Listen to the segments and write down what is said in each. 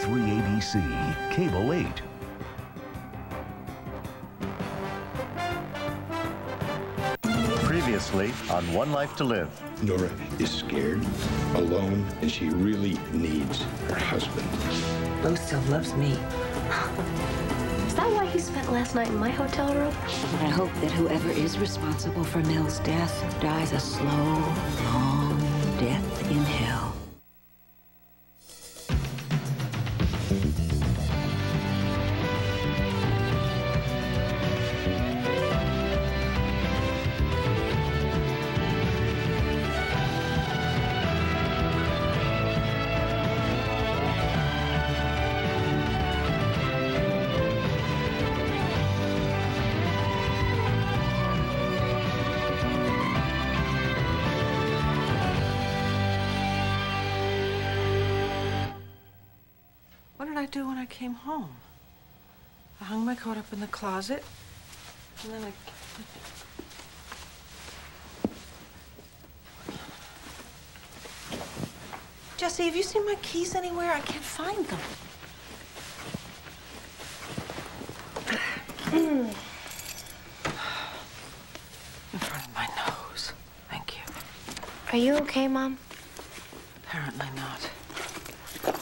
free ABC, Cable 8. Previously on One Life to Live. Nora is scared, alone, and she really needs her husband. Bo still loves me. Is that why he spent last night in my hotel room? I hope that whoever is responsible for Mel's death dies a slow, long death in hell. What did I do when I came home? I hung my coat up in the closet, and then Jesse, have you seen my keys anywhere? I can't find them. In front of my nose. Thank you. Are you okay, Mom? Apparently not.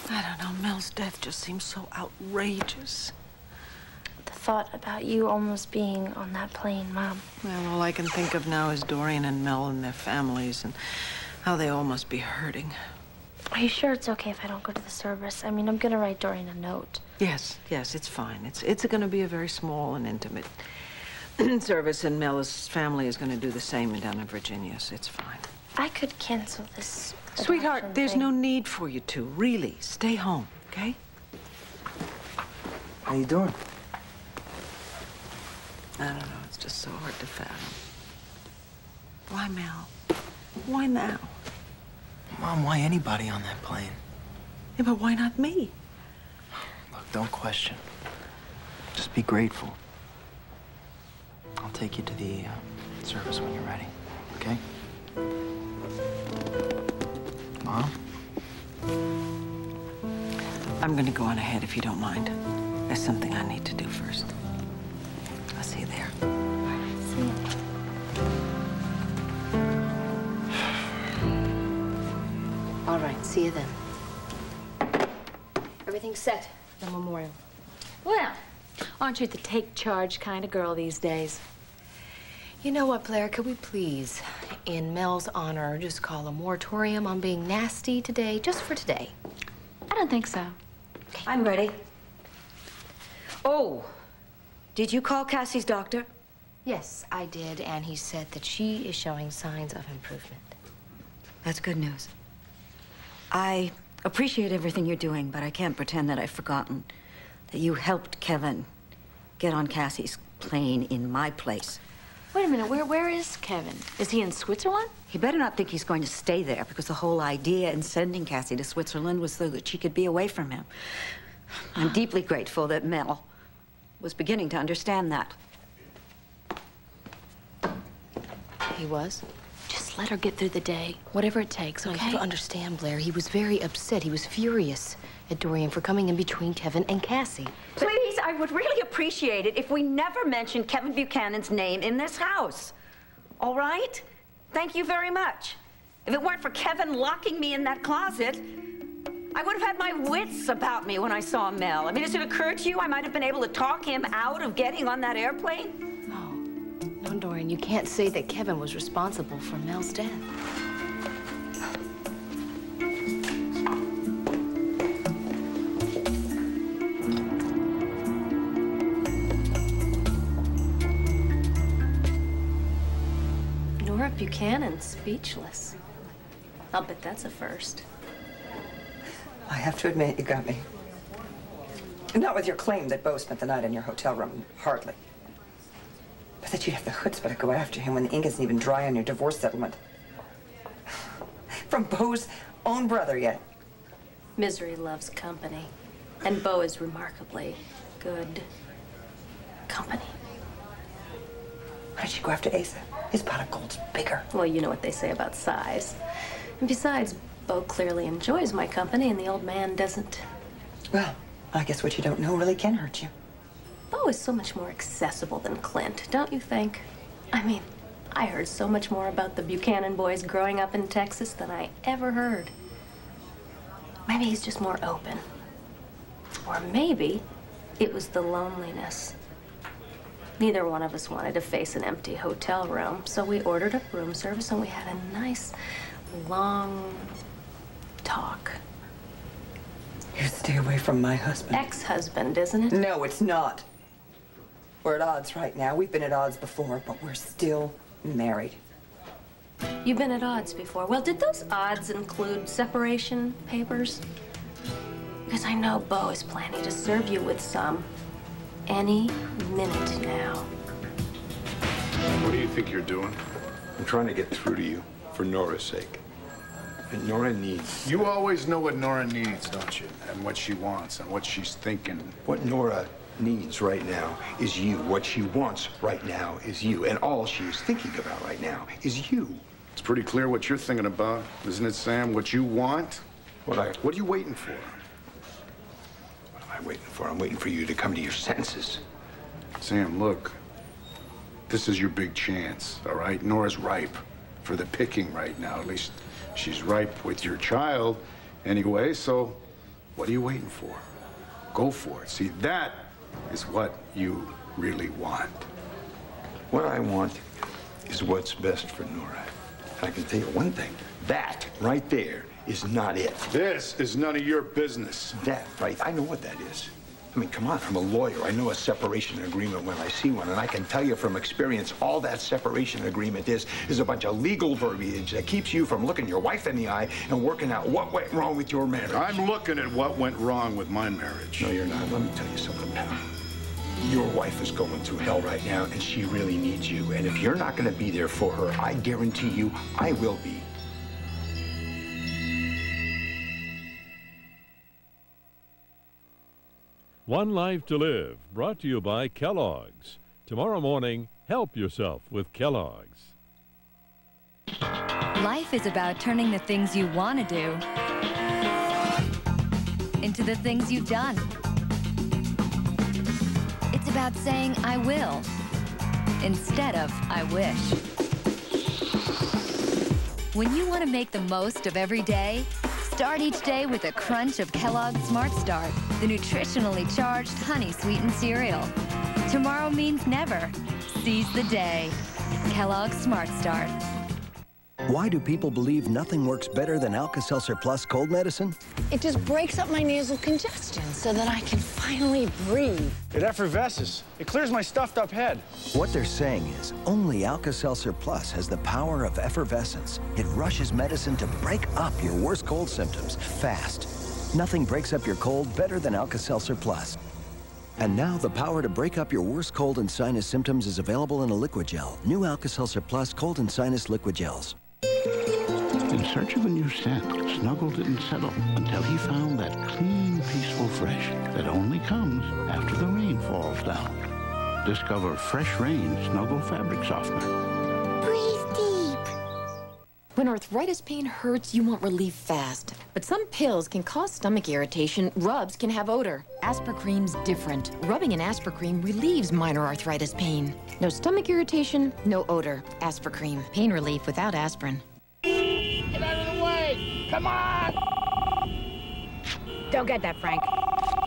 I don't know, Mel's death just seems so outrageous. The thought about you almost being on that plane, Mom. Well, all I can think of now is Dorian and Mel and their families and how they all must be hurting. Are you sure it's okay if I don't go to the service? I mean, I'm gonna write Dorian a note. Yes, it's fine. It's gonna be a very small and intimate service, and Mel's family is gonna do the same down in Virginia, so it's fine. I could cancel this. Sweetheart, there's thing. no need for you to. Really, stay home, okay? How you doing? I don't know, it's just so hard to fathom. Why Mel? Why now? Mom, why anybody on that plane? Yeah, but why not me? Look, don't question. Just be grateful. I'll take you to the service when you're ready, okay? Mom? I'm gonna go on ahead if you don't mind. There's something I need to do first. I'll see you there. See you. All right, see you then. Everything's set, the memorial. Well, aren't you the take charge kind of girl these days? You know what, Blair, could we please, in Mel's honor, just call a moratorium on being nasty today, just for today? I don't think so. I'm ready. Oh, did you call Cassie's doctor? Yes, I did, and he said that she is showing signs of improvement. That's good news. I appreciate everything you're doing, but I can't pretend that I've forgotten that you helped Kevin get on Cassie's plane in my place. Wait a minute, where is Kevin? Is he in Switzerland? He better not think he's going to stay there, because the whole idea in sending Cassie to Switzerland was so that she could be away from him. I'm deeply grateful that Mel was beginning to understand that. He was? Just let her get through the day, whatever it takes, okay? You don't understand, Blair. He was very upset. He was furious at Dorian for coming in between Kevin and Cassie. Please, I would really appreciate it if we never mentioned Kevin Buchanan's name in this house. All right? Thank you very much. If it weren't for Kevin locking me in that closet, I would have had my wits about me when I saw Mel. I mean, does it occur to you I might have been able to talk him out of getting on that airplane? No, Dorian, you can't say that Kevin was responsible for Mel's death. Nora Buchanan, speechless. I'll bet that's a first. I have to admit, you got me. Not with your claim that Bo spent the night in your hotel room, hardly. But that you'd have the chutzpah to go after him when the ink isn't even dry on your divorce settlement. From Bo's own brother yet. Misery loves company. And Bo is remarkably good company. Why did she go after Asa? His pot of gold's bigger. Well, you know what they say about size. And besides, Bo clearly enjoys my company, and the old man doesn't. Well, I guess what you don't know really can hurt you. Beau is so much more accessible than Clint, don't you think? I mean, I heard so much more about the Buchanan boys growing up in Texas than I ever heard. Maybe he's just more open. Or maybe it was the loneliness. Neither one of us wanted to face an empty hotel room, so we ordered up room service and we had a nice, long talk. You stay away from my husband. Ex-husband, isn't it? No, it's not. We're at odds right now. We've been at odds before, but we're still married. You've been at odds before. Well, did those odds include separation papers? Because I know Beau is planning to serve you with some any minute now. What do you think you're doing? I'm trying to get through to you for Nora's sake. And Nora needs... You always know what Nora needs, don't you? And what she wants and what she's thinking. What Nora needs right now is you. What she wants right now is you. And all she's thinking about right now is you. It's pretty clear what you're thinking about, isn't it, Sam? What you want? What are you waiting for? What am I waiting for? I'm waiting for you to come to your senses. Sam, look. This is your big chance, all right? Nora's ripe for the picking right now. At least she's ripe with your child anyway, so what are you waiting for? Go for it. See, that is what you really want. What I want is what's best for Nora. And I can tell you one thing. That right there is not it. This is none of your business. That right, I know what that is. I mean, come on, I'm a lawyer. I know a separation agreement when I see one, and I can tell you from experience, all that separation agreement is a bunch of legal verbiage that keeps you from looking your wife in the eye and working out what went wrong with your marriage. I'm looking at what went wrong with my marriage. No, you're not. Let me tell you something, pal. Your wife is going through hell right now, and she really needs you. And if you're not going to be there for her, I guarantee you I will be. One Life to Live, brought to you by Kellogg's. Tomorrow morning, help yourself with Kellogg's. Life is about turning the things you want to do into the things you've done. It's about saying, I will, instead of, I wish. When you want to make the most of every day, start each day with a crunch of Kellogg's Smart Start, the nutritionally charged honey-sweetened cereal. Tomorrow means never. Seize the day. Kellogg's Smart Start. Why do people believe nothing works better than Alka-Seltzer Plus cold medicine? It just breaks up my nasal congestion so that I can finally breathe. It effervesces. It clears my stuffed up head. What they're saying is only Alka-Seltzer Plus has the power of effervescence. It rushes medicine to break up your worst cold symptoms fast. Nothing breaks up your cold better than Alka-Seltzer Plus. And now the power to break up your worst cold and sinus symptoms is available in a liquid gel. New Alka-Seltzer Plus cold and sinus liquid gels. In search of a new scent, Snuggle didn't settle until he found that clean, peaceful fresh that only comes after the rain falls down. Discover Fresh Rain Snuggle Fabric Softener. Breathe deep. When arthritis pain hurts, you want relief fast. But some pills can cause stomach irritation. Rubs can have odor. Aspercream's different. Rubbing an Aspercream relieves minor arthritis pain. No stomach irritation, no odor. Aspercream. Pain relief without aspirin. Get out of the way! Come on! Don't get that, Frank.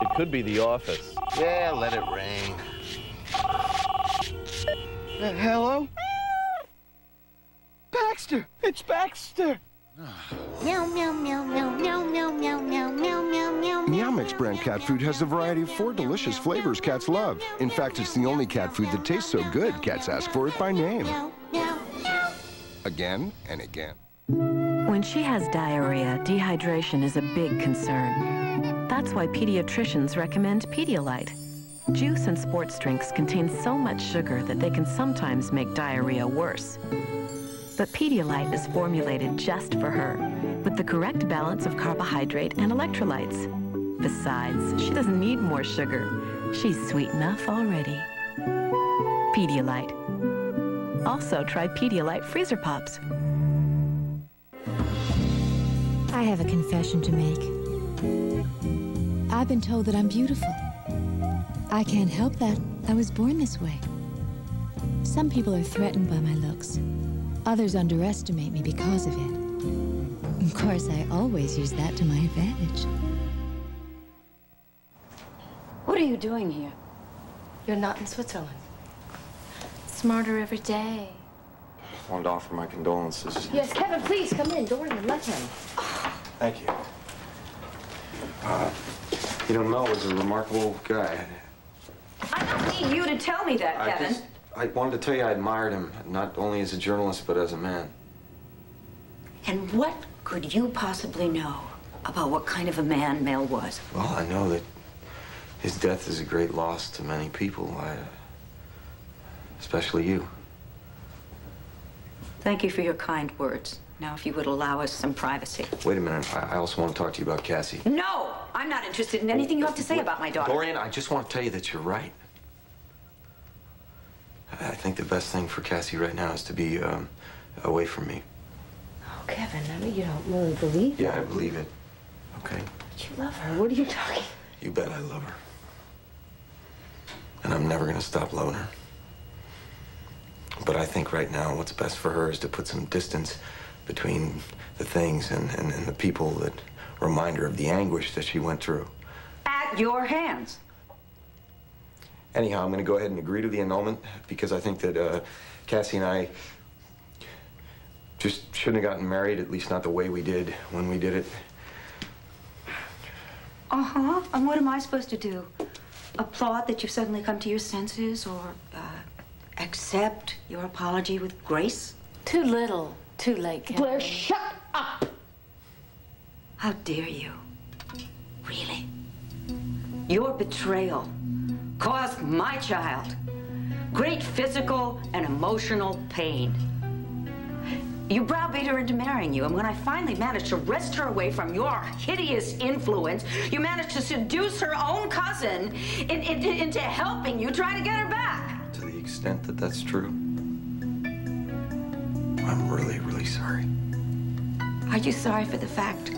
It could be the office. Yeah, let it rain. Hello? Baxter! It's Baxter! Meow, meow, meow, meow, meow, meow, meow, meow, meow, meow, meow. Meow Mix brand cat food has a variety of 4 delicious flavors cats love. In fact, it's the only cat food that tastes so good, cats ask for it by name. Again and again. When she has diarrhea, dehydration is a big concern. That's why pediatricians recommend Pedialyte. Juice and sports drinks contain so much sugar that they can sometimes make diarrhea worse. But Pedialyte is formulated just for her, with the correct balance of carbohydrate and electrolytes. Besides, she doesn't need more sugar. She's sweet enough already. Pedialyte. Also, try Pedialyte Freezer Pops. I have a confession to make. I've been told that I'm beautiful. I can't help that. I was born this way. Some people are threatened by my looks. Others underestimate me because of it. Of course, I always use that to my advantage. What are you doing here? You're not in Switzerland. Smarter every day. I wanted to offer my condolences. Yes, Kevin, please come in. Dorian, let him. Thank you. You know, Mel was a remarkable guy. I don't need you to tell me that, Kevin. I wanted to tell you I admired him, not only as a journalist, but as a man. And what could you possibly know about what kind of a man Mel was? Well, I know that his death is a great loss to many people, especially you. Thank you for your kind words. Now, if you would allow us some privacy. Wait a minute. I also want to talk to you about Cassie. No! I'm not interested in anything you have to say about my daughter. Dorian, I just want to tell you that you're right. I think the best thing for Cassie right now is to be away from me. Oh, Kevin, I mean, you don't really believe Yeah, I believe it. Okay? But you love her. What are you talking? You bet I love her. And I'm never going to stop loving her. But I think right now what's best for her is to put some distance between the things and the people that remind her of the anguish that she went through. At your hands. Anyhow, I'm going to go ahead and agree to the annulment because I think that Cassie and I just shouldn't have gotten married, at least not the way we did when we did it. Uh-huh. And what am I supposed to do? Applaud that you've suddenly come to your senses or accept your apology with grace? Too little, too late, Kevin. Blair, shut up! How dare you? Really? Your betrayal caused my child great physical and emotional pain. You browbeat her into marrying you, and when I finally managed to wrest her away from your hideous influence, you managed to seduce her own cousin into helping you try to get her back. To the extent that that's true, I'm really, really sorry. Are you sorry for the fact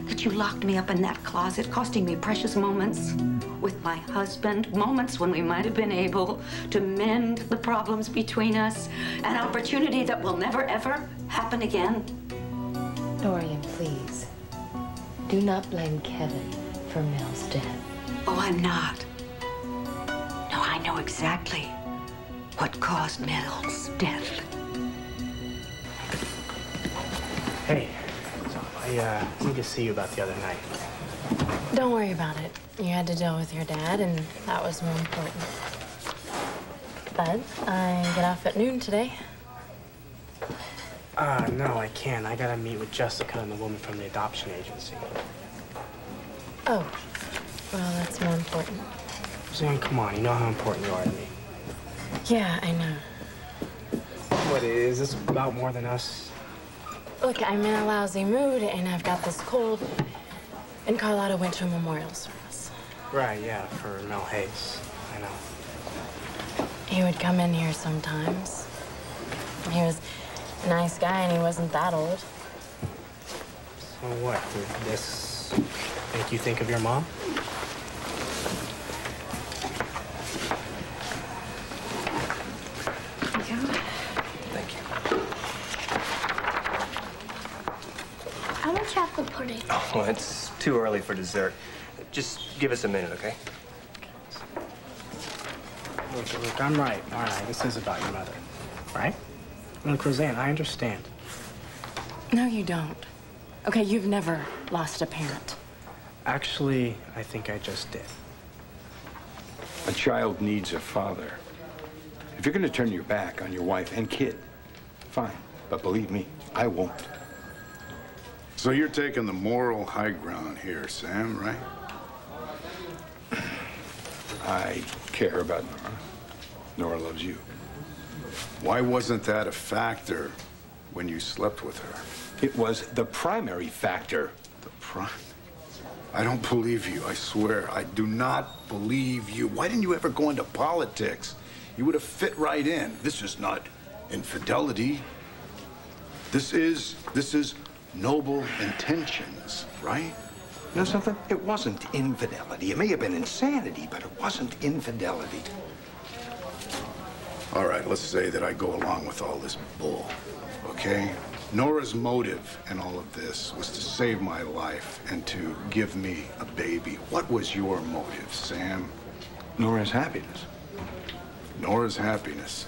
that you locked me up in that closet, costing me precious moments with my husband, moments when we might have been able to mend the problems between us, an opportunity that will never, ever happen again? Dorian, please. Do not blame Kevin for Mel's death. Oh, I'm not. No, I know exactly what caused Mel's death. Hey, so I need to see you about the other night. Don't worry about it. You had to deal with your dad, and that was more important. Bud, I get off at noon today. No, I can't. I gotta meet with Jessica and the woman from the adoption agency. Oh, well, that's more important. Suzanne, come on. You know how important you are to me. Yeah, I know. What, is this about more than us? Look, I'm in a lousy mood, and I've got this cold, and Carlotta went to a memorial service. Right, yeah, for Mel Hayes. I know. He would come in here sometimes. He was a nice guy, and he wasn't that old. So what, did this make you think of your mom? Thank you. I want chocolate pudding. Oh, well, it's too early for dessert. Just give us a minute, okay? Look, I'm right. All right, this is about your mother, right? Look, Roseanne, I understand. No, you don't. Okay, you've never lost a parent. Actually, I think I just did. A child needs a father. If you're going to turn your back on your wife and kid, fine. But believe me, I won't. So you're taking the moral high ground here, Sam, right? I care about Nora. Nora loves you. Why wasn't that a factor when you slept with her? It was the primary factor. I don't believe you, I swear. I do not believe you. Why didn't you ever go into politics? You would have fit right in. This is not infidelity. This is noble intentions, right? You know something? It wasn't infidelity. It may have been insanity, but it wasn't infidelity. All right, let's say that I go along with all this bull, okay? Nora's motive in all of this was to save my life and to give me a baby. What was your motive, Sam? Nora's happiness. Nora's happiness.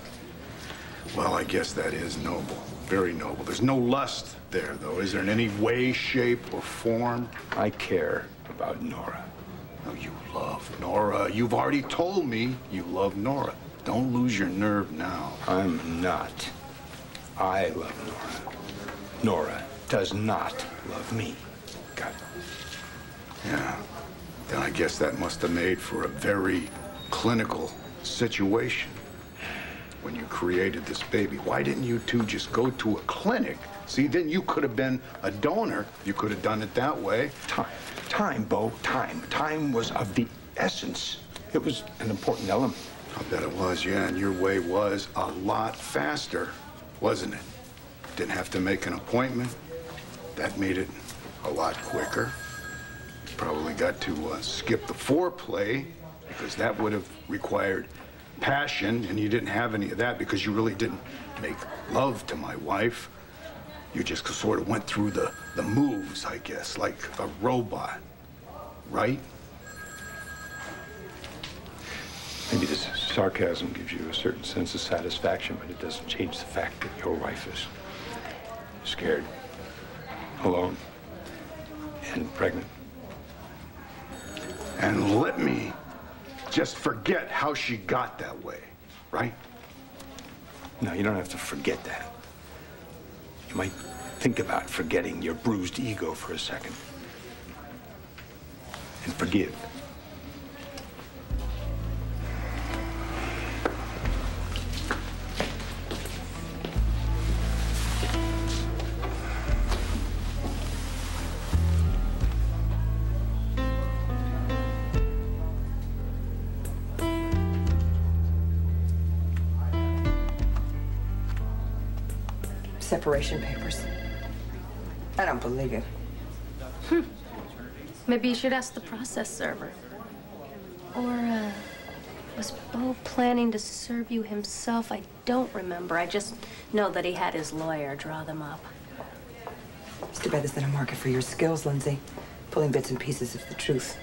Well, I guess that is noble. Very noble. There's no lust there, though, is there, in any way, shape, or form? I care about Nora. Oh, you love Nora. You've already told me you love Nora. Don't lose your nerve now. I'm not. I love Nora. Nora does not love me. Got it? Yeah. Then I guess that must have made for a very clinical situation when you created this baby. Why didn't you two just go to a clinic? See, then you could have been a donor. You could have done it that way. Time, Bo, time. Time was of the essence. It was an important element. I bet it was, yeah, and your way was a lot faster, wasn't it? Didn't have to make an appointment. That made it a lot quicker. Probably got to skip the foreplay, because that would have required passion, and you didn't have any of that because you really didn't make love to my wife. You just sort of went through the moves, I guess, like a robot, right? Maybe this sarcasm gives you a certain sense of satisfaction, but it doesn't change the fact that your wife is scared, alone, and pregnant. And let me just forget how she got that way, right? No, you don't have to forget that. You might think about forgetting your bruised ego for a second. And forgive. Separation papers. I don't believe you. Maybe you should ask the process server. Or, was Bo planning to serve you himself? I don't remember. I just know that he had his lawyer draw them up. It's too bad there's not a market for your skills, Lindsay. Pulling bits and pieces of the truth,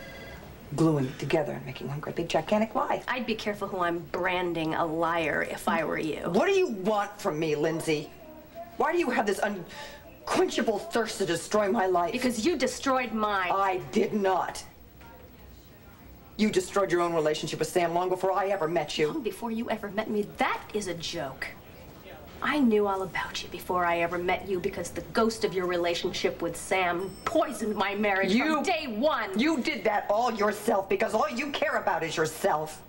gluing it together and making one great big gigantic lie. I'd be careful who I'm branding a liar if I were you. What do you want from me, Lindsay? Why do you have this unquenchable thirst to destroy my life? Because you destroyed mine. I did not. You destroyed your own relationship with Sam long before I ever met you. Long before you ever met me? That is a joke. I knew all about you before I ever met you because the ghost of your relationship with Sam poisoned my marriage from day one. You did that all yourself because all you care about is yourself.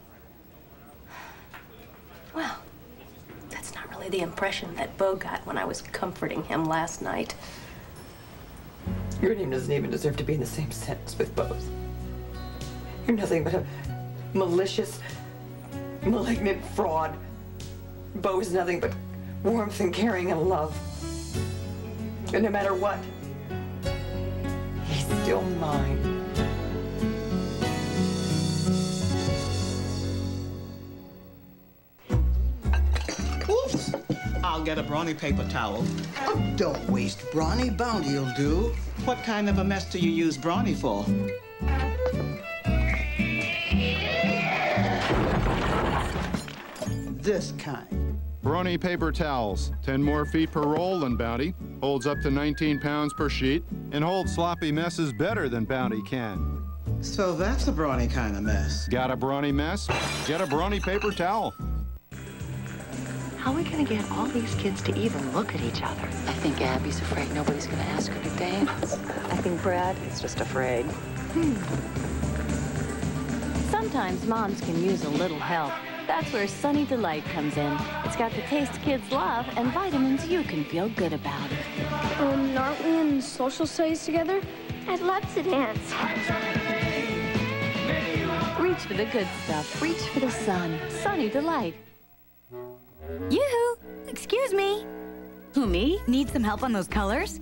Well, that's not really the impression that Bo got when I was comforting him last night. Your name doesn't even deserve to be in the same sentence with Bo's. You're nothing but a malicious, malignant fraud. Bo is nothing but warmth and caring and love. And no matter what, he's still mine. Oops! I'll get a brawny paper towel. Oh, don't waste brawny. Bounty'll do. What kind of a mess do you use brawny for? This kind. Brawny paper towels. 10 more feet per roll than Bounty. Holds up to 19 pounds per sheet. And holds sloppy messes better than Bounty can. So that's a brawny kind of mess. Got a brawny mess? Get a brawny paper towel. How are we gonna get all these kids to even look at each other? I think Abby's afraid nobody's gonna ask her to dance. I think Brad is just afraid. Sometimes moms can use a little help. That's where Sunny Delight comes in. It's got the taste kids love and vitamins you can feel good about. Aren't we in social studies together? I'd love to dance. Reach for the good stuff. Reach for the sun. Sunny Delight. Yoo-hoo! Excuse me. Who, me? Need some help on those colors?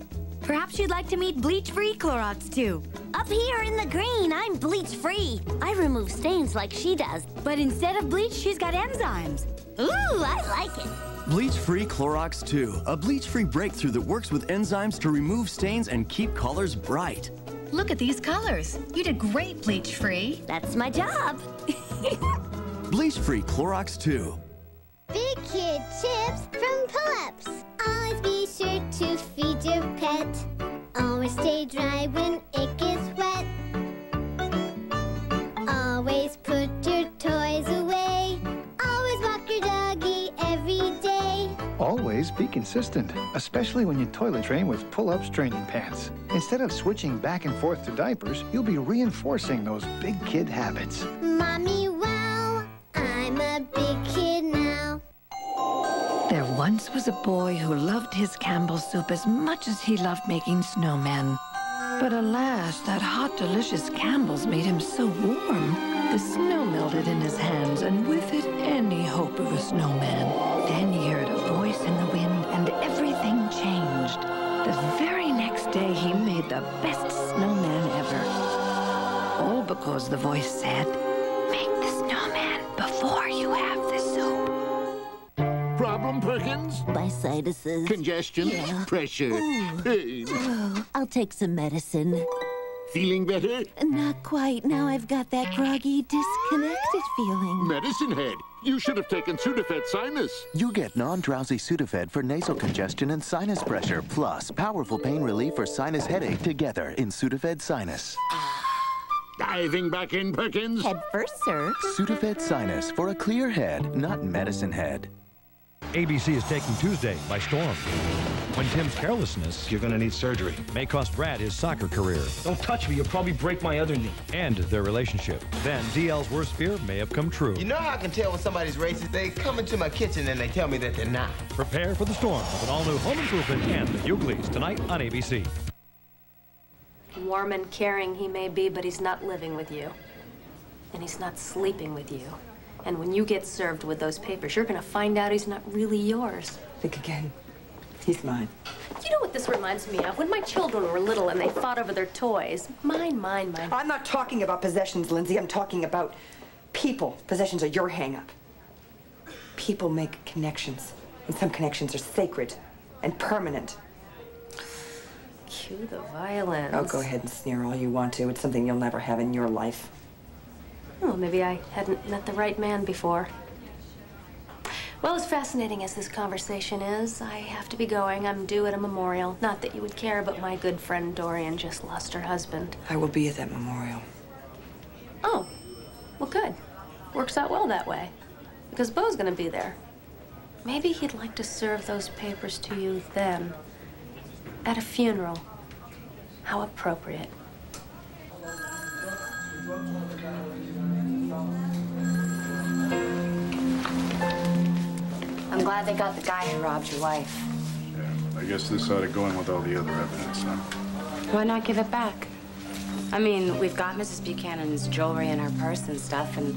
Perhaps you'd like to meet bleach-free Clorox, too. Up here in the green, I'm bleach-free. I remove stains like she does, but instead of bleach, she's got enzymes. Ooh, I like it. Bleach-free Clorox 2, a bleach-free breakthrough that works with enzymes to remove stains and keep colors bright. Look at these colors. You did great, bleach-free. That's my job. Bleach-free Clorox 2. Big Kid Chips from Pull-Ups. Always be sure to feed your pet. Always stay dry when it gets wet. Always put your toys away. Always walk your doggy every day. Always be consistent, especially when you toilet train with Pull-Ups training pants. Instead of switching back and forth to diapers, you'll be reinforcing those big kid habits. Mommy, wow, I'm a big kid now. There once was a boy who loved his Campbell soup as much as he loved making snowmen. But alas, that hot, delicious Campbell's made him so warm. The snow melted in his hands, and with it, any hope of a snowman. Then he heard a voice in the wind, and everything changed. The very next day, he made the best snowman ever. All because the voice said, "Make the snowman before you have the soup." Problem, Perkins? My sinuses. Congestion? Yeah. Pressure? Pain? Oh, I'll take some medicine. Feeling better? Not quite. Now I've got that groggy, disconnected feeling. Medicine head. You should have taken Sudafed Sinus. You get non-drowsy Sudafed for nasal congestion and sinus pressure, plus powerful pain relief for sinus headache together in Sudafed Sinus. Diving back in, Perkins? Head first, sir. Sudafed Sinus for a clear head, not medicine head. ABC is taking Tuesday by storm. When Tim's carelessness... You're gonna need surgery. ...may cost Brad his soccer career. Don't touch me, you'll probably break my other knee. And their relationship. Then DL's worst fear may have come true. You know how I can tell when somebody's racist? They come into my kitchen and they tell me that they're not. Prepare for the storm of an all-new Home Improvement and The Uglies tonight on ABC. Warm and caring he may be, but he's not living with you. And he's not sleeping with you. And when you get served with those papers, you're gonna find out he's not really yours. Think again. He's mine. You know what this reminds me of? When my children were little and they fought over their toys. Mine, mine, mine. I'm not talking about possessions, Lindsay. I'm talking about people. Possessions are your hang-up. People make connections, and some connections are sacred and permanent. Cue the violence. Oh, go ahead and sneer all you want to. It's something you'll never have in your life. Well, maybe I hadn't met the right man before. Well, as fascinating as this conversation is, I have to be going. I'm due at a memorial. Not that you would care, but my good friend Dorian just lost her husband. I will be at that memorial. Oh, well, good. Works out well that way. Because Beau's gonna be there. Maybe he'd like to serve those papers to you then. At a funeral. How appropriate. I'm glad they got the guy who robbed your wife. Yeah, I guess this ought to go in with all the other evidence, huh? Why not give it back? I mean, we've got Mrs. Buchanan's jewelry in her purse and stuff, and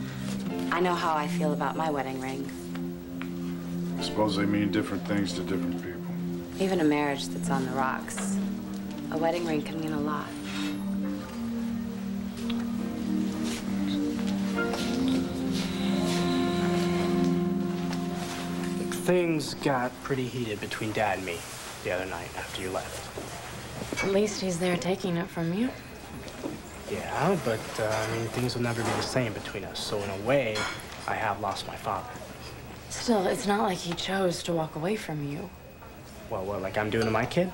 I know how I feel about my wedding ring. I suppose they mean different things to different people. Even a marriage that's on the rocks, a wedding ring can mean a lot. Things got pretty heated between Dad and me the other night after you left. At least he's there taking it from you. Yeah, but, I mean, things will never be the same between us. So in a way, I have lost my father. Still, it's not like he chose to walk away from you. Well, what, like I'm doing to my kid?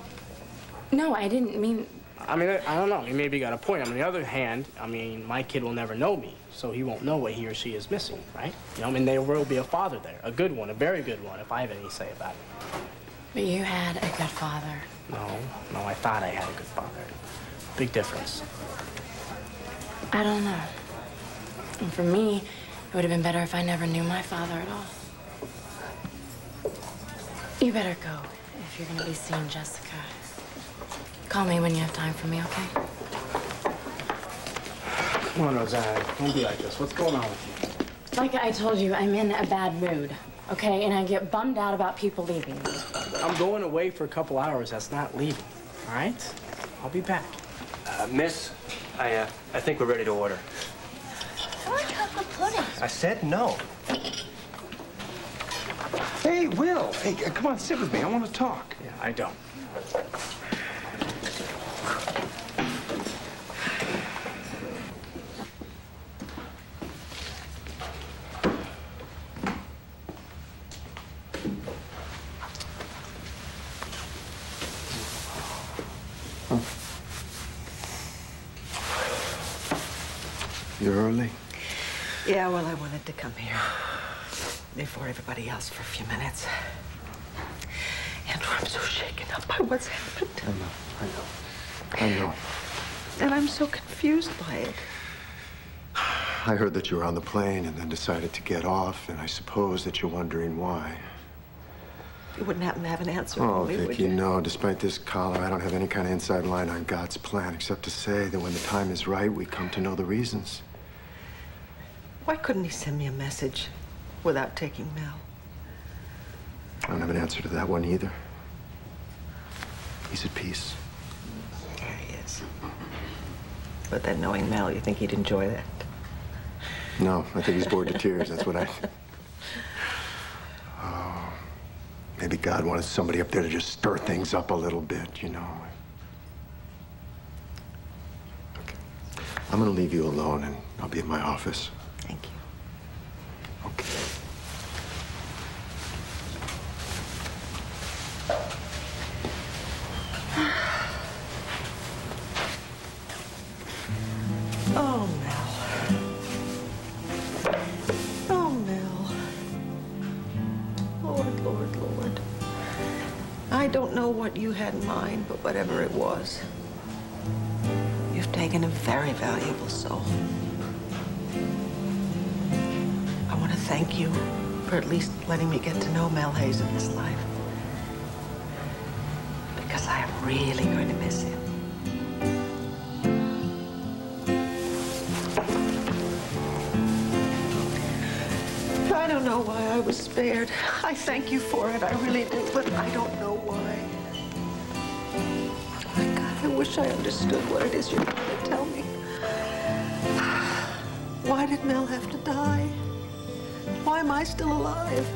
No, I didn't mean... I mean, I don't know. You maybe got a point. On the other hand, I mean, my kid will never know me, so he won't know what he or she is missing, right? You know, I mean, there will be a father there, a good one, a very good one, if I have any say about it. But you had a good father. No, I thought I had a good father. Big difference. I don't know. And for me, it would have been better if I never knew my father at all. You better go if you're gonna be seeing Jessica. Call me when you have time for me, okay? Come on, Roseanne. Don't be like this. What's going on with you? Like I told you, I'm in a bad mood, okay? And I get bummed out about people leaving me. I'm going away for a couple hours. That's not leaving. All right? I'll be back. Miss, I think we're ready to order. I want chocolate pudding. I said no. Hey, Will. Hey, come on, sit with me. I want to talk. Yeah, I don't. You're early? Yeah, well, I wanted to come here before everybody else for a few minutes. Andrew, I'm so shaken up by what's happened. I know. And I'm so confused by it. I heard that you were on the plane and then decided to get off, and I suppose that you're wondering why. You wouldn't happen to have an answer Oh, for me, would Vicky, you? no. Despite this collar, I don't have any kind of inside line on God's plan, except to say that when the time is right, we come to know the reasons. Why couldn't he send me a message without taking Mel? I don't have an answer to that one either. He's at peace. Yeah, he is. But then knowing Mel, you think he'd enjoy that? No, I think he's bored to tears. That's what I think. Oh, maybe God wanted somebody up there to just stir things up a little bit, you know. Okay. I'm gonna leave you alone, and I'll be in my office. Thank you. Okay. Oh, Mel. Oh, Mel. Lord, Lord, Lord. I don't know what you had in mind, but whatever it was, you've taken a very valuable soul. I want to thank you for at least letting me get to know Mel Hayes in this life. Because I am really going to miss him. I don't know why I was spared. I thank you for it, I really do, but I don't know why. Oh my God, I wish I understood what it is you're trying to tell me. Why did Mel have to die? Why am I still alive?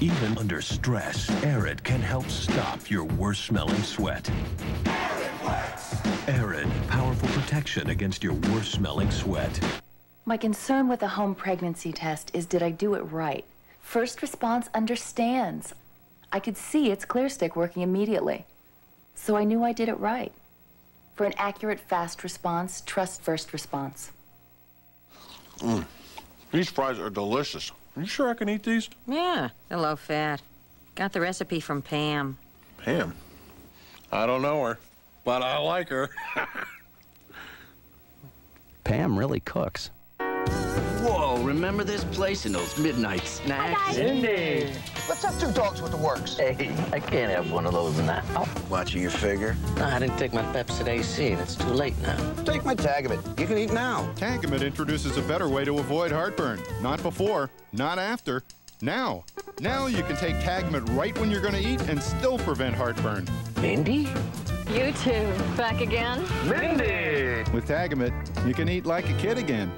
Even under stress, Arid can help stop your worst-smelling sweat. Arid, powerful protection against your worst-smelling sweat. My concern with the home pregnancy test is, did I do it right? First Response understands. I could see its clear stick working immediately. So I knew I did it right. For an accurate, fast response, trust First Response. These fries are delicious. Are you sure I can eat these? Yeah, they're low fat. Got the recipe from Pam. Pam? I don't know her, but I like her. Pam really cooks. Whoa, remember this place and those midnight snacks? Cindy! Let's have 2 dogs with the works. Hey, I can't have one of those now. Watching your figure? No, I didn't take my Pepsid AC, and it's too late now. Take my Tagamet. You can eat now. Tagamet introduces a better way to avoid heartburn. Not before, not after, now. Now you can take Tagamet right when you're going to eat and still prevent heartburn. Mindy? You two, back again? Mindy! With Tagamet, you can eat like a kid again.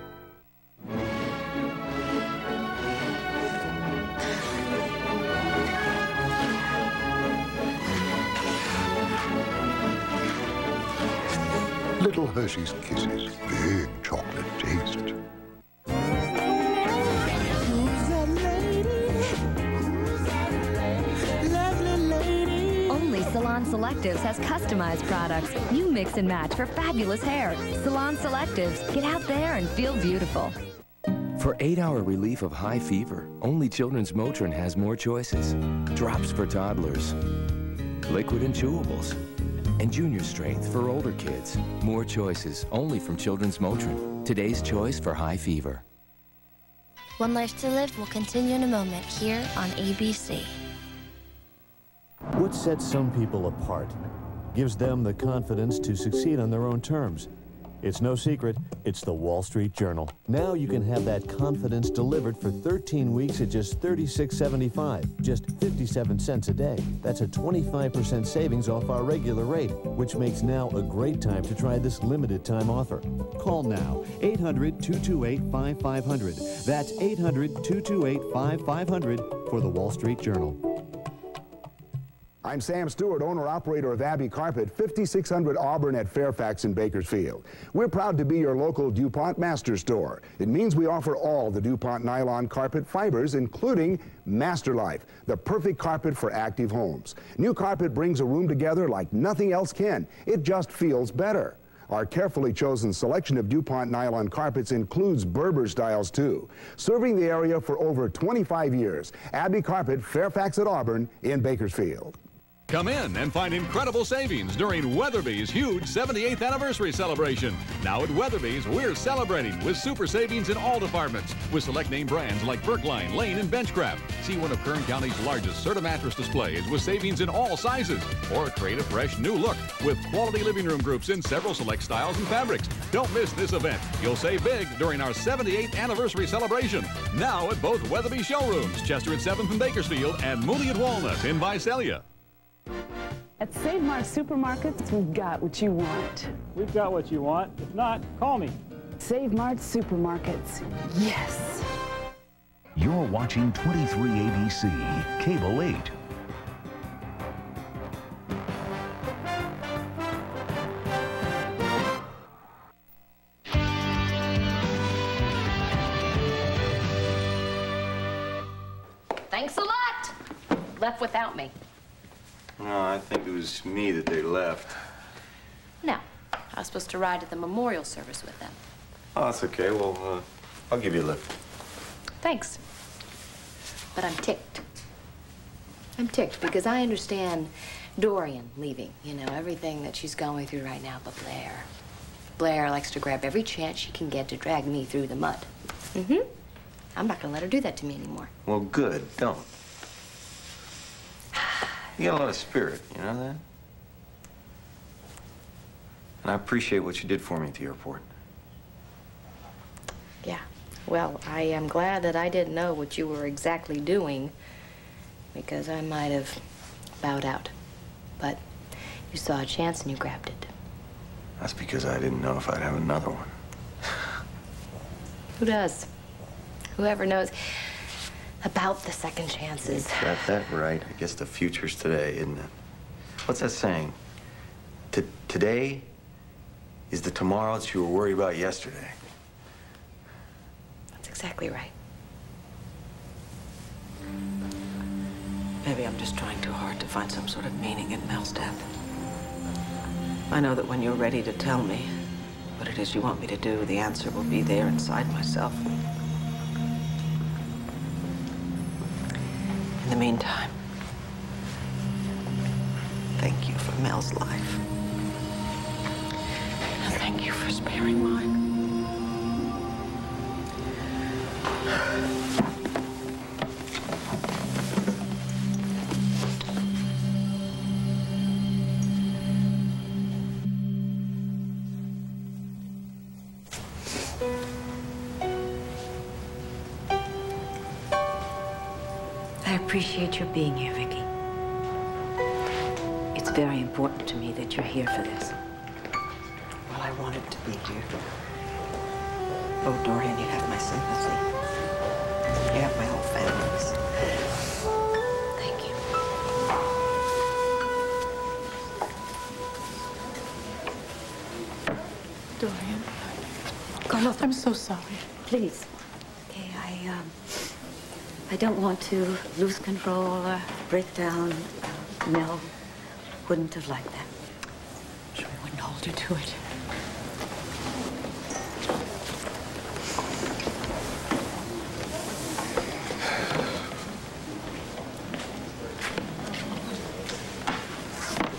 Little Hershey's Kisses, big chocolate taste. Only Salon Selectives has customized products. You mix and match for fabulous hair. Salon Selectives. Get out there and feel beautiful. For 8-hour relief of high fever, only Children's Motrin has more choices. Drops for toddlers, liquid and chewables, and junior strength for older kids. More choices, only from Children's Motrin. Today's choice for high fever. One Life to Live will continue in a moment here on ABC. What sets some people apart, gives them the confidence to succeed on their own terms, It's no secret, it's the Wall Street Journal. Now you can have that confidence delivered for 13 weeks at just $36.75, just 57 cents a day. That's a 25% savings off our regular rate, which makes now a great time to try this limited time offer. Call now, 800-228-5500. That's 800-228-5500 for the Wall Street Journal. I'm Sam Stewart, owner-operator of Abbey Carpet, 5600 Auburn at Fairfax in Bakersfield. We're proud to be your local DuPont Master Store. It means we offer all the DuPont nylon carpet fibers, including Master Life, the perfect carpet for active homes. New carpet brings a room together like nothing else can. It just feels better. Our carefully chosen selection of DuPont nylon carpets includes Berber styles, too. Serving the area for over 25 years, Abbey Carpet, Fairfax at Auburn in Bakersfield. Come in and find incredible savings during Weatherby's huge 78th anniversary celebration. Now at Weatherby's, we're celebrating with super savings in all departments with select name brands like Brookline, Lane, and Benchcraft. See one of Kern County's largest Serta mattress displays with savings in all sizes. Or create a fresh new look with quality living room groups in several select styles and fabrics. Don't miss this event. You'll save big during our 78th anniversary celebration. Now at both Weatherby showrooms, Chester at 7th and Bakersfield, and Mooney at Walnut in Visalia. At Save Mart Supermarkets, we've got what you want. We've got what you want. If not, call me. Save Mart Supermarkets. Yes. You're watching 23 ABC, Cable 8. Thanks a lot. Left without me. No, I think it was me that they left. No, I was supposed to ride to the memorial service with them. Oh, that's okay. Well, I'll give you a lift. Thanks. But I'm ticked. I'm ticked because I understand Dorian leaving, you know, everything that she's going through right now, but Blair. Blair likes to grab every chance she can get to drag me through the mud. Mm-hmm. I'm not gonna let her do that to me anymore. Well, good. Don't. You got a lot of spirit, you know that? And I appreciate what you did for me at the airport. Yeah. Well, I am glad that I didn't know what you were exactly doing, because I might have bowed out. But you saw a chance and you grabbed it. That's because I didn't know if I'd have another one. Who does? Whoever knows about the second chances. Got that right. I guess the future's today, isn't it? What's that saying? Today is the tomorrow that you were worried about yesterday. That's exactly right. Maybe I'm just trying too hard to find some sort of meaning in Mel's death. I know that when you're ready to tell me what it is you want me to do, the answer will be there inside myself. In the meantime, thank you for Mel's life. And thank you for sparing mine. I appreciate your being here, Vicky. It's very important to me that you're here for this. Well, I wanted to be here. Oh, Dorian, you have my sympathy. You have my whole family's. Thank you. Dorian. Carlos, I'm so sorry. Please. Okay, I don't want to lose control or break down. Mel wouldn't have liked that. She wouldn't hold you to it.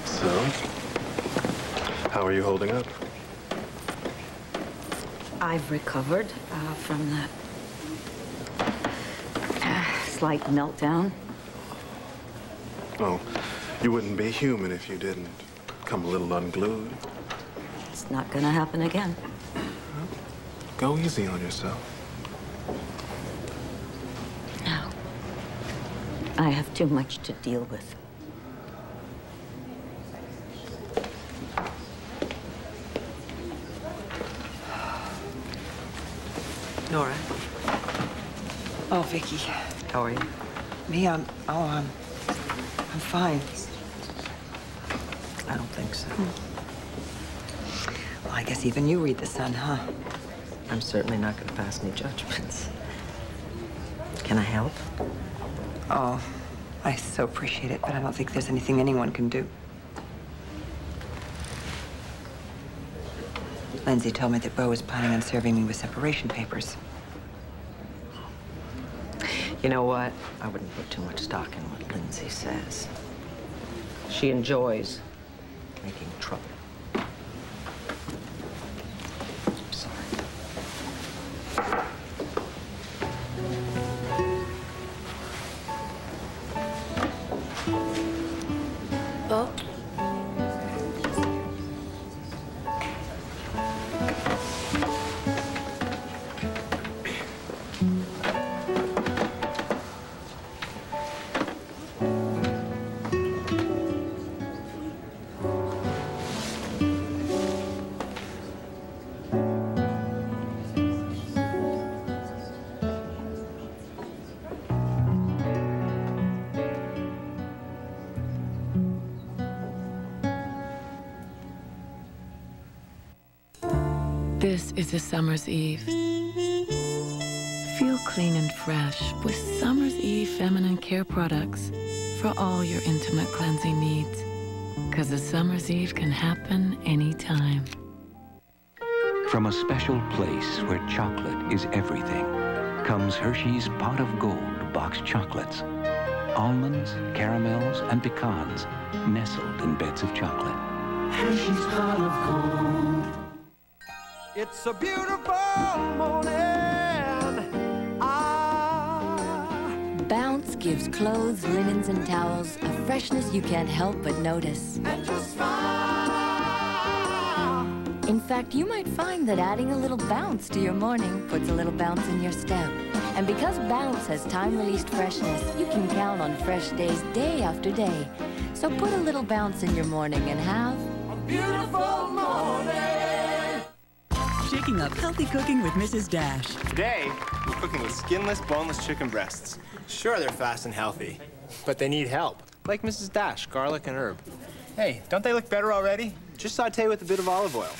So, how are you holding up? I've recovered from that slight meltdown. Oh, you wouldn't be human if you didn't come a little unglued. It's not gonna happen again. Go easy on yourself. No. I have too much to deal with. Nora. Oh, Vicky. How are you? Me, I'm fine. I don't think so. Well, I guess even you read the sun, huh? I'm certainly not going to pass any judgments. Can I help? Oh, I so appreciate it, but I don't think there's anything anyone can do. Lindsay told me that Beau was planning on serving me with separation papers. You know what? I wouldn't put too much stock in what Lindsay says. She enjoys making trouble. I'm sorry. Beau? This is a summer's eve. Feel clean and fresh with Summer's Eve feminine care products for all your intimate cleansing needs. Because a summer's eve can happen anytime. From a special place where chocolate is everything comes Hershey's Pot of Gold boxed chocolates. Almonds, caramels, and pecans nestled in beds of chocolate. Hershey's Pot of Gold. It's a beautiful morning. Bounce gives clothes, linens, and towels a freshness you can't help but notice. And just smile. In fact, you might find that adding a little bounce to your morning puts a little bounce in your step. And because Bounce has time-released freshness, you can count on fresh days day after day. So put a little bounce in your morning and have a beautiful morning. Shaking up healthy cooking with Mrs. Dash. Today, we're cooking with skinless, boneless chicken breasts. Sure, they're fast and healthy, but they need help. Like Mrs. Dash, garlic and herb. Hey, don't they look better already? Just saute with a bit of olive oil.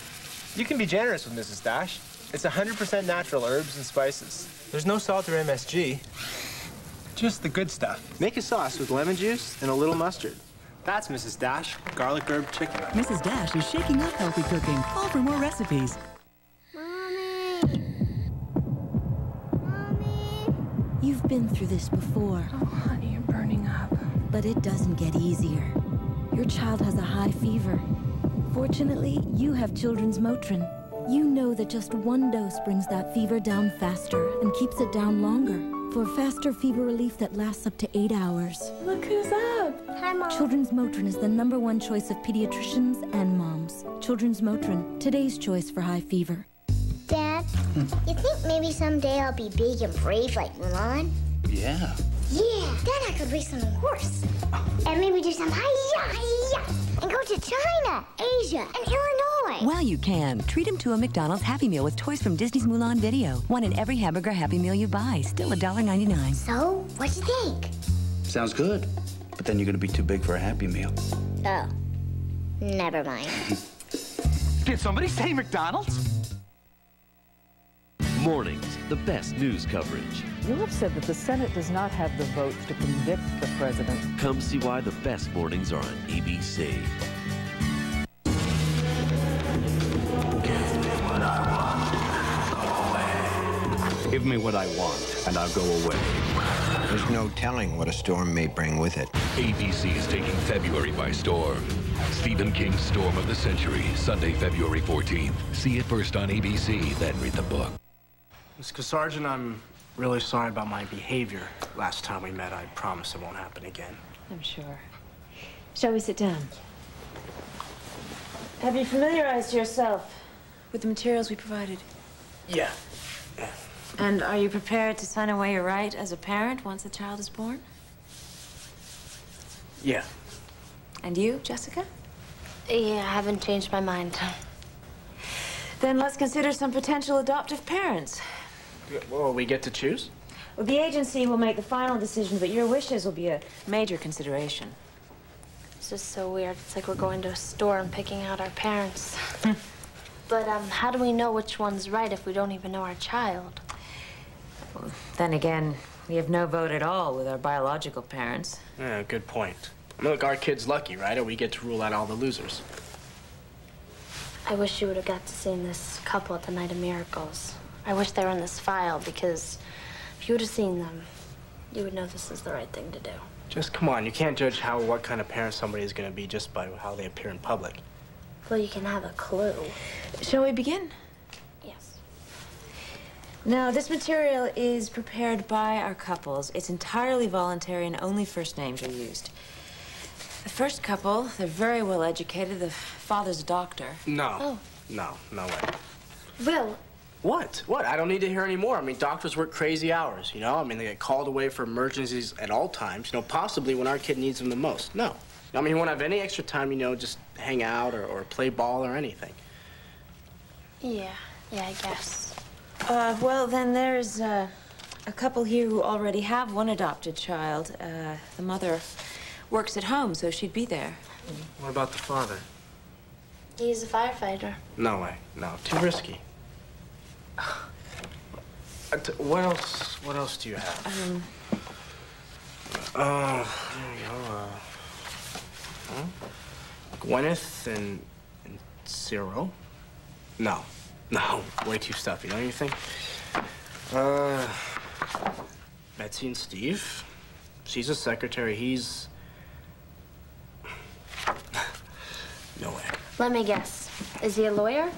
You can be generous with Mrs. Dash. It's 100% natural herbs and spices. There's no salt or MSG. Just the good stuff. Make a sauce with lemon juice and a little mustard. That's Mrs. Dash, garlic herb chicken. Mrs. Dash is shaking up healthy cooking. All for more recipes. You've been through this before. Oh, honey, you're burning up. But it doesn't get easier. Your child has a high fever. Fortunately, you have Children's Motrin. You know that just one dose brings that fever down faster and keeps it down longer for faster fever relief that lasts up to 8 hours. Look who's up. Hi, Mom. Children's Motrin is the #1 choice of pediatricians and moms. Children's Motrin, today's choice for high fever. Dad, you think maybe someday I'll be big and brave like Mulan? Yeah. Yeah, then I could race on a horse. And maybe do some hi-ya, and go to China, Asia, and Illinois. Well, you can. Treat him to a McDonald's Happy Meal with toys from Disney's Mulan video. One in every hamburger Happy Meal you buy. Still $1.99. So, what'd you think? Sounds good. But then you're gonna be too big for a Happy Meal. Oh, never mind. Did somebody say McDonald's? Mornings, the best news coverage. You have said that the Senate does not have the votes to convict the president. Come see why the best mornings are on ABC. Give me what I want, and I'll go away. There's no telling what a storm may bring with it. ABC is taking February by storm. Stephen King's Storm of the Century, Sunday, February 14th. See it first on ABC, then read the book. Ms. Sargent, I'm really sorry about my behavior last time we met. I promise it won't happen again. I'm sure. Shall we sit down? Have you familiarized yourself with the materials we provided? Yeah. And are you prepared to sign away your right as a parent once the child is born? Yeah. And you, Jessica? Yeah, I haven't changed my mind. Then let's consider some potential adoptive parents. Well, we get to choose? Well, the agency will make the final decision, but your wishes will be a major consideration. It's just so weird. It's like we're going to a store and picking out our parents. But how do we know which one's right if we don't even know our child? Well, then again, we have no vote at all with our biological parents. Yeah, good point. I mean, look, our kid's lucky, right? Or we get to rule out all the losers. I wish you would have got to see this couple at the Night of Miracles. I wish they were in this file, because if you would have seen them, you would know this is the right thing to do. Just come on, you can't judge what kind of parent somebody is going to be just by how they appear in public. Well, you can have a clue. Shall we begin? Yes. Now, this material is prepared by our couples. It's entirely voluntary and only first names are used. The first couple, they're very well educated. The father's a doctor. No. Oh. No way. Will. What? What? I don't need to hear any more. I mean, doctors work crazy hours, you know? I mean, they get called away for emergencies at all times, you know, possibly when our kid needs them the most. No. I mean, he won't have any extra time, you know, just hang out or play ball or anything. Yeah, I guess. Well, then there's a couple here who already have one adopted child. The mother works at home, so she'd be there. What about the father? He's a firefighter. No way. No, too risky. What else do you have? There you go. Gwyneth and Cyril? No, way too stuffy, don't you think? Betsy and Steve. She's a secretary, he's... No way. Let me guess. Is he a lawyer?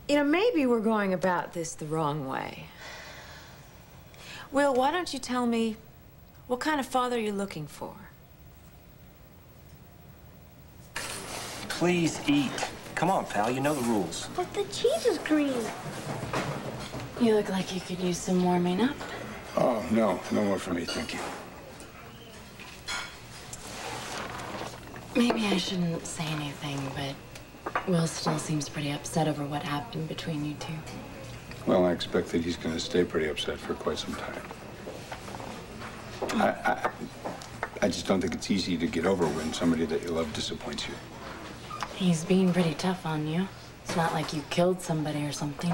You know, maybe we're going about this the wrong way. Will, why don't you tell me what kind of father you're looking for? Please eat. Come on, pal, you know the rules. But the cheese is green. You look like you could use some warming up. Oh, no more for me, thank you. Maybe I shouldn't say anything, but Will still seems pretty upset over what happened between you two. Well, I expect that he's going to stay pretty upset for quite some time. I just don't think it's easy to get over when somebody that you love disappoints you. He's being pretty tough on you. It's not like you killed somebody or something.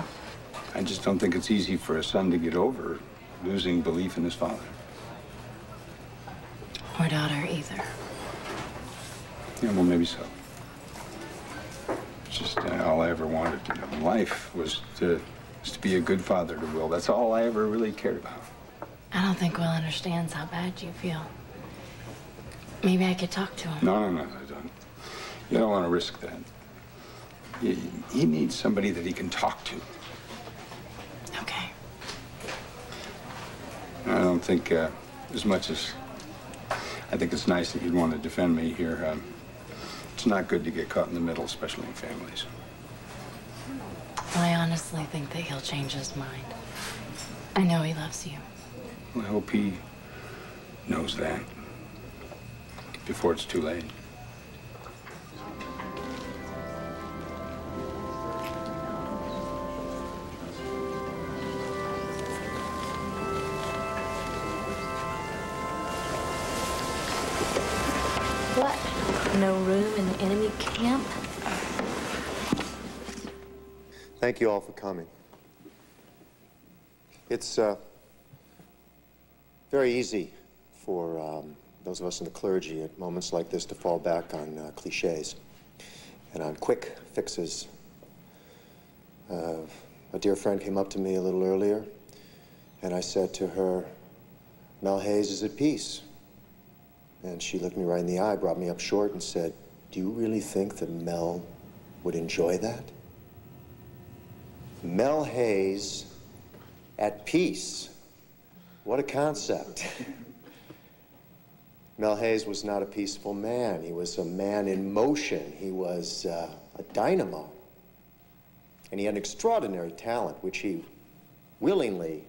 I just don't think it's easy for a son to get over losing belief in his father. Or daughter either. Yeah, well, maybe so. It's just all I ever wanted to do in life was to be a good father to Will. That's all I ever really cared about. I don't think Will understands how bad you feel. Maybe I could talk to him. No, I don't. You don't want to risk that. He needs somebody that he can talk to. Okay. I don't think, as much as I think it's nice that you'd want to defend me here, it's not good to get caught in the middle, especially in families. I honestly think that he'll change his mind. I know he loves you. Well, I hope he knows that before it's too late. What? No room in the enemy camp? Thank you all for coming. It's very easy for those of us in the clergy at moments like this to fall back on cliches and on quick fixes. A dear friend came up to me a little earlier, and I said to her, "Mel Hayes is at peace." And she looked me right in the eye, brought me up short, and said, "Do you really think that Mel would enjoy that?" Mel Hayes at peace. What a concept. Mel Hayes was not a peaceful man. He was a man in motion. He was a dynamo. And he had an extraordinary talent, which he willingly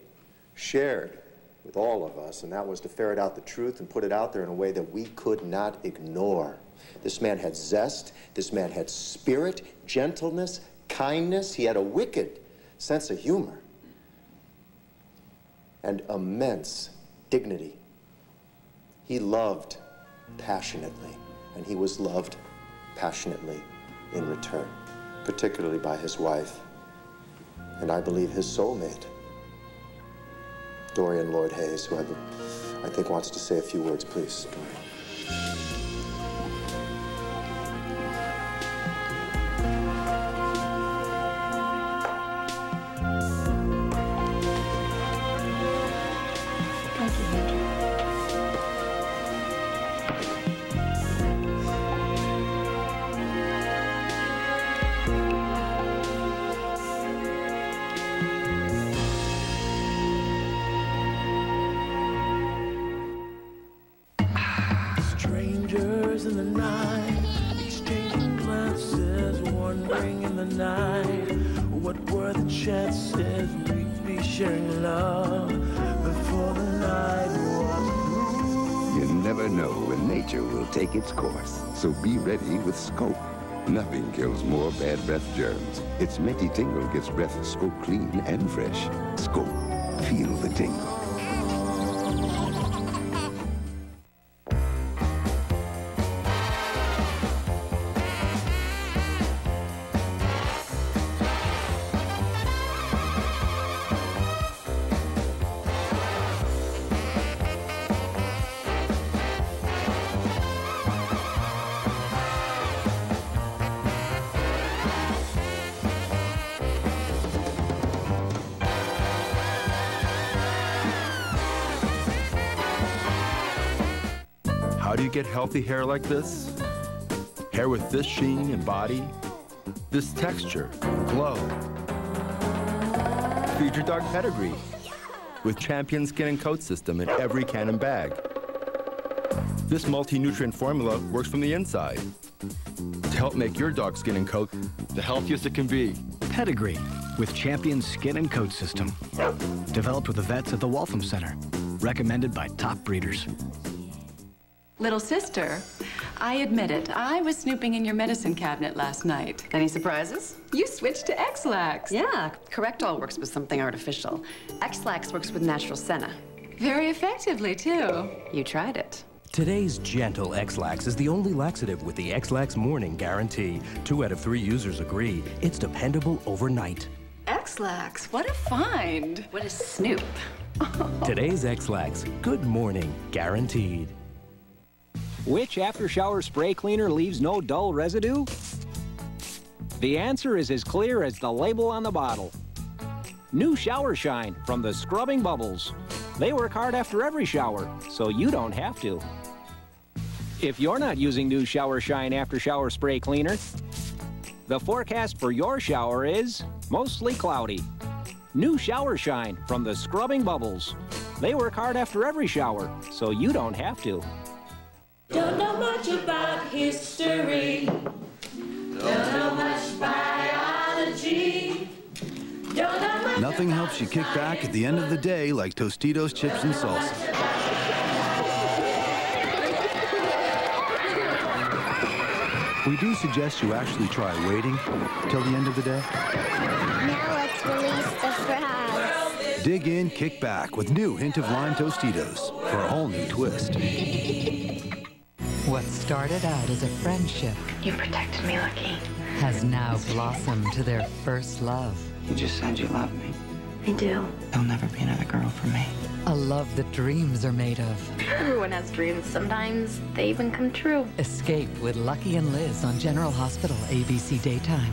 shared with all of us, and that was to ferret out the truth and put it out there in a way that we could not ignore. This man had zest, this man had spirit, gentleness, kindness. He had a wicked sense of humor and immense dignity. He loved passionately, and he was loved passionately in return, particularly by his wife, and I believe his soulmate, Dorian Lord Hayes, who I think wants to say a few words, please. Dorian. Strangers in the night, exchanging glances, wandering in the night. What were the chances we'd be sharing love before the night was through? You never know when nature will take its course, so be ready with Scope. Nothing kills more bad breath germs. Its Minty Tingle gets breath Scope clean and fresh. Scope. Feel the tingle. How do you get healthy hair like this? Hair with this sheen and body, this texture, glow. Feed your dog pedigree with Champion Skin and Coat System in every can and bag. This multi-nutrient formula works from the inside to help make your dog's skin and coat the healthiest it can be. Pedigree with Champion Skin and Coat System. Developed with the vets at the Waltham Center. Recommended by top breeders. Little sister, I admit it. I was snooping in your medicine cabinet last night. Any surprises? You switched to X-Lax. Yeah, Correctol works with something artificial. X-Lax works with natural senna. Very effectively, too. You tried it. Today's gentle X-Lax is the only laxative with the X-Lax Morning Guarantee. 2 out of 3 users agree. It's dependable overnight. X-Lax, what a find. What a snoop. Today's X-Lax, good morning, guaranteed. Which after-shower spray cleaner leaves no dull residue? The answer is as clear as the label on the bottle. New Shower Shine from the Scrubbing Bubbles. They work hard after every shower, so you don't have to. If you're not using New Shower Shine after-shower spray cleaner, the forecast for your shower is mostly cloudy. New Shower Shine from the Scrubbing Bubbles. They work hard after every shower, so you don't have to. Don't know much about history. Don't know much biology. Don't know much. Nothing helps you kick back at the end of the day like Tostitos chips and salsa. We do suggest you actually try waiting till the end of the day. Now let's release the frogs. Dig in, kick back with new hint of lime Tostitos for a whole new twist. What started out as a friendship You protected me, Lucky. has now blossomed to their first love. You just said you love me. I do. There'll never be another girl for me. A love that dreams are made of. Everyone has dreams. Sometimes they even come true. Escape with Lucky and Liz on General Hospital, ABC Daytime.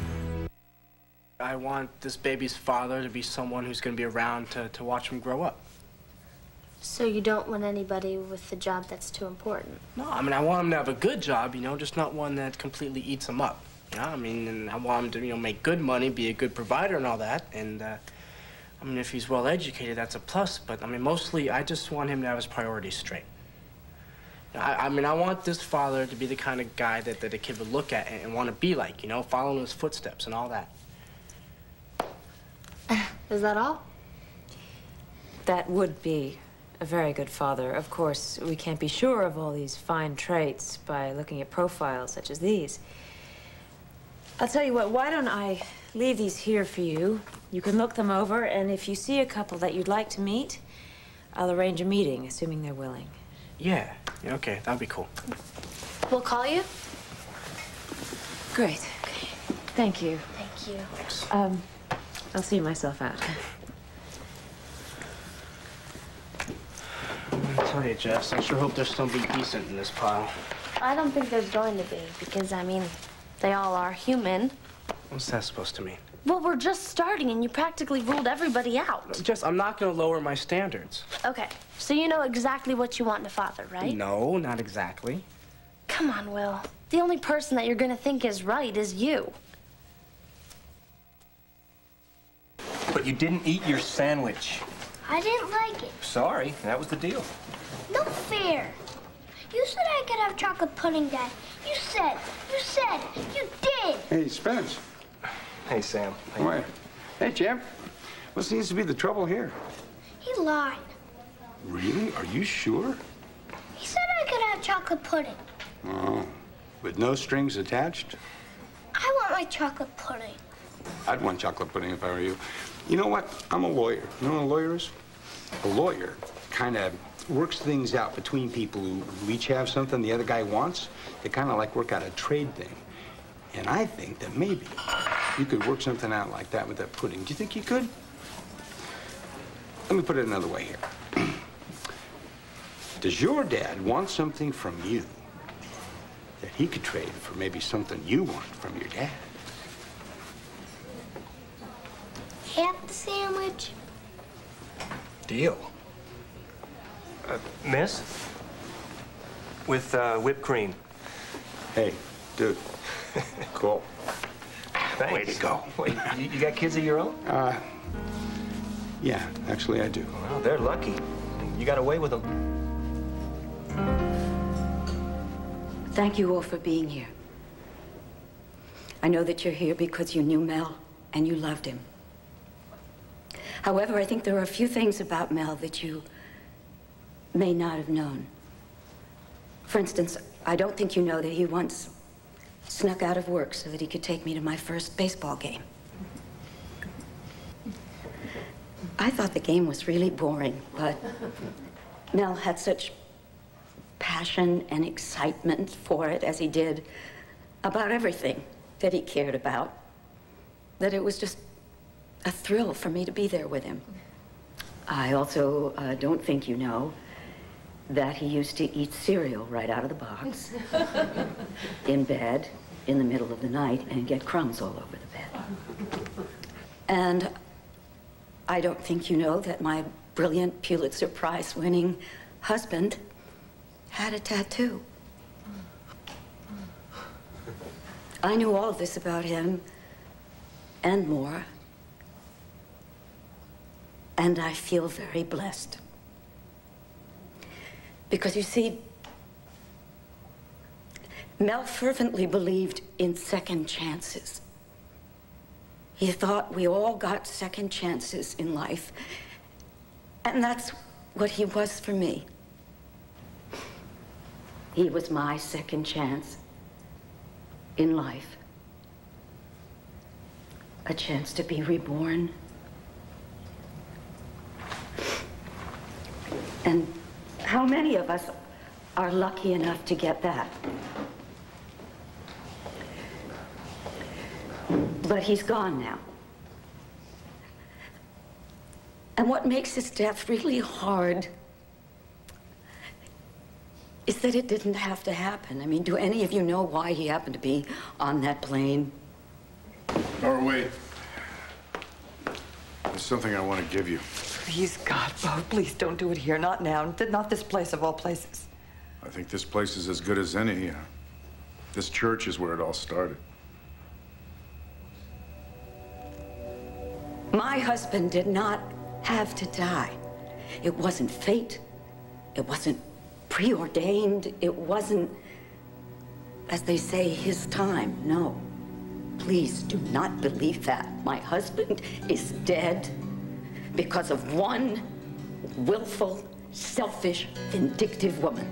I want this baby's father to be someone who's going to be around to watch him grow up. So you don't want anybody with the job that's too important? No, I mean, I want him to have a good job, you know, just not one that completely eats him up. You know, I mean, and I want him to, you know, make good money, be a good provider and all that. And, I mean, if he's well educated, that's a plus. But, I mean, mostly, I just want him to have his priorities straight. I mean, I want this father to be the kind of guy that a kid would look at and want to be like, you know, following his footsteps and all that. Is that all? That would be a very good father. Of course, we can't be sure of all these fine traits by looking at profiles such as these. I'll tell you what, why don't I leave these here for you? You can look them over, and if you see a couple that you'd like to meet, I'll arrange a meeting, assuming they're willing. Yeah, okay, that'd be cool. We'll call you? Great. Thank you. Thank you. Thanks. I'll see myself out. I tell you, Jess, I sure hope there's somebody decent in this pile. I don't think there's going to be, because, I mean, they all are human. What's that supposed to mean? Well, we're just starting, and you practically ruled everybody out. Jess, I'm not going to lower my standards. Okay, so you know exactly what you want in a father, right? No, not exactly. Come on, Will. The only person that you're going to think is right is you. But you didn't eat your sandwich. I didn't like it. Sorry, that was the deal. No fair. You said I could have chocolate pudding, Dad. You did. Hey, Spence. Hey, Sam. How are you? Hey, champ. What seems to be the trouble here? He lied. Really? Are you sure? He said I could have chocolate pudding. Oh, with no strings attached? I want my chocolate pudding. I'd want chocolate pudding if I were you. You know what? I'm a lawyer. You know what a lawyer is? A lawyer kind of works things out between people who each have something the other guy wants. They kind of like work out a trade thing. And I think that maybe you could work something out like that with that pudding. Do you think you could? Let me put it another way here. Does your dad want something from you that he could trade for maybe something you want from your dad? Half the sandwich. Deal. Miss? With whipped cream. Hey, dude. Cool. Thanks. Way to go. Wait, you got kids of your own? Yeah, actually I do. Well, they're lucky. You got away with them. Thank you all for being here. I know that you're here because you knew Mel and you loved him. However, I think there are a few things about Mel that you may not have known. For instance, I don't think you know that he once snuck out of work so that he could take me to my first baseball game. I thought the game was really boring, but Mel had such passion and excitement for it, as he did about everything that he cared about, that it was just a thrill for me to be there with him. I also don't think you know that he used to eat cereal right out of the box, in bed, in the middle of the night, and get crumbs all over the bed. And I don't think you know that my brilliant Pulitzer Prize-winning husband had a tattoo. I knew all of this about him and more, and I feel very blessed. Because you see, Mel fervently believed in second chances. He thought we all got second chances in life, and that's what he was for me. He was my second chance in life. A chance to be reborn. And how many of us are lucky enough to get that? But he's gone now. And what makes his death really hard is that it didn't have to happen. I mean, do any of you know why he happened to be on that plane? Oh, wait. There's something I want to give you. Please, God, Bo, please don't do it here. Not now. Not this place of all places. I think this place is as good as any. This church is where it all started. My husband did not have to die. It wasn't fate. It wasn't preordained. It wasn't, as they say, his time. No. Please do not believe that. My husband is dead. because of one willful, selfish, vindictive woman.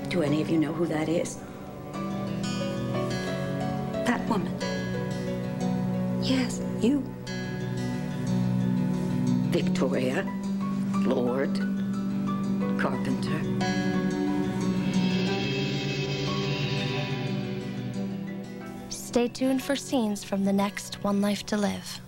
Do any of you know who that is? That woman. Yes, you. Victoria Lord Carpenter. Stay tuned for scenes from the next One Life to Live.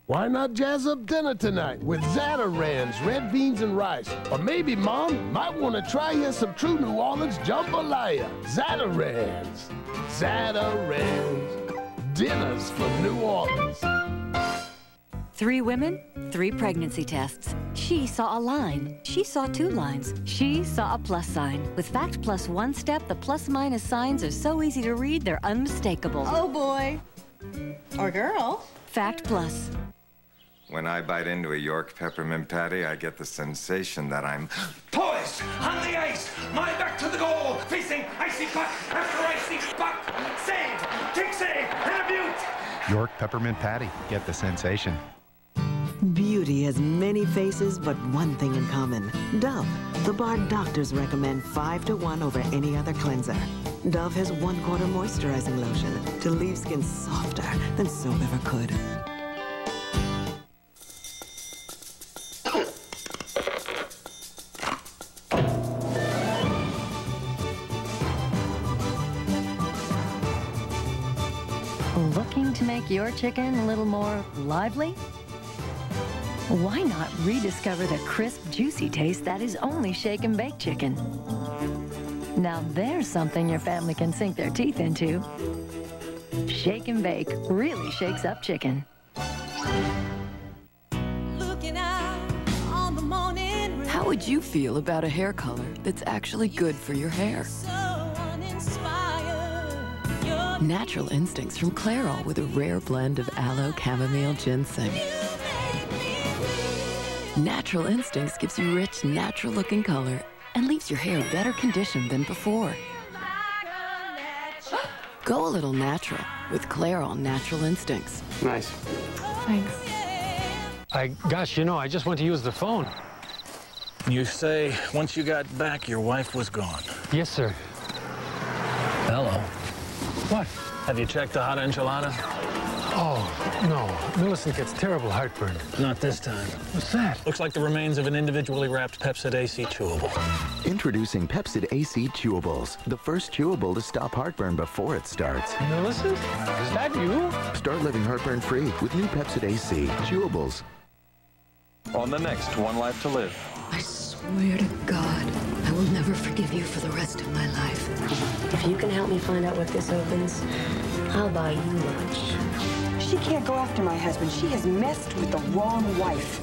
Why not jazz up dinner tonight with Zatarans, red beans and rice? Or maybe Mom might want to try you some true New Orleans jambalaya. Zatarans. Zatarans. Dinners from New Orleans. 3 women, 3 pregnancy tests. She saw a line. She saw 2 lines. She saw a plus sign. With Fact Plus One Step, the plus-minus signs are so easy to read, they're unmistakable. Oh, boy. Or girl. Fact Plus. When I bite into a York peppermint patty, I get the sensation that I'm Poised on the ice, my back to the goal, facing icy puck after icy puck. Save, kick save, and a beaut. York peppermint patty. Get the sensation. Beauty has many faces, but one thing in common. Dove, the bar doctors recommend 5-to-1 over any other cleanser. Dove has 1/4 moisturizing lotion to leave skin softer than soap ever could. Looking to make your chicken a little more lively? Why not rediscover the crisp, juicy taste that is only shake and bake chicken? Now there's something your family can sink their teeth into. Shake and bake really shakes up chicken. How would you feel about a hair color that's actually good for your hair? Natural Instincts from Clairol with a rare blend of aloe, chamomile, ginseng. Natural Instincts gives you rich, natural-looking color and leaves your hair better conditioned than before. Go a little natural with Clairol Natural Instincts. Nice. Thanks. Gosh, you know, I just went to use the phone. You say once you got back, your wife was gone. Yes, sir. Hello. What? Have you checked the hot enchilada? Oh, no. Millicent gets terrible heartburn. Not this time. What's that? Looks like the remains of an individually wrapped Pepsid AC chewable. Introducing Pepsid AC Chewables, the first chewable to stop heartburn before it starts. Millicent? Is that you? Start living heartburn-free with new Pepsid AC Chewables. On the next One Life to Live. I swear to God, I will never forgive you for the rest of my life. If you can help me find out what this opens, I'll buy you lunch. She can't go after my husband. She has messed with the wrong wife.